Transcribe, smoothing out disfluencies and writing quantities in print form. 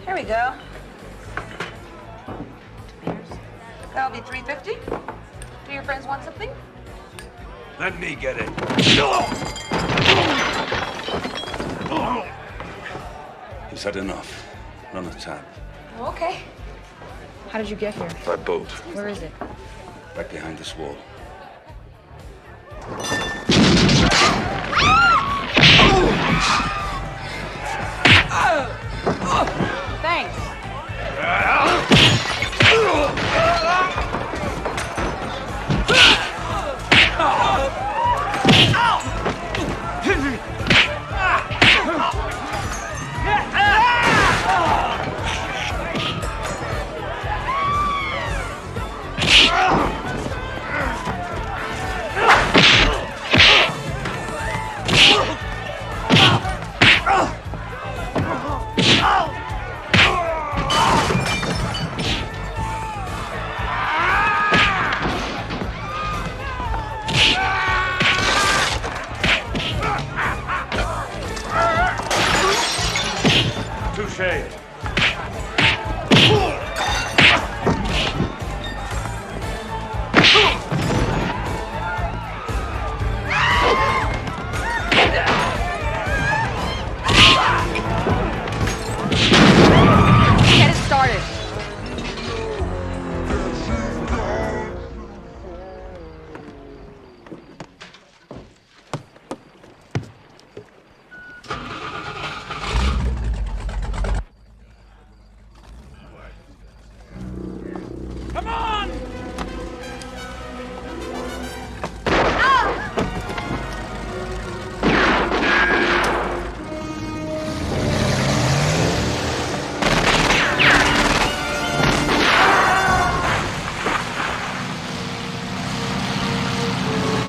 Here we go. That'll be $3.50. Do your friends want something? Let me get it. He's had enough. Run a tab. Okay. How did you get here? By boat. Where is it? Right behind this wall. Thanks. Touche.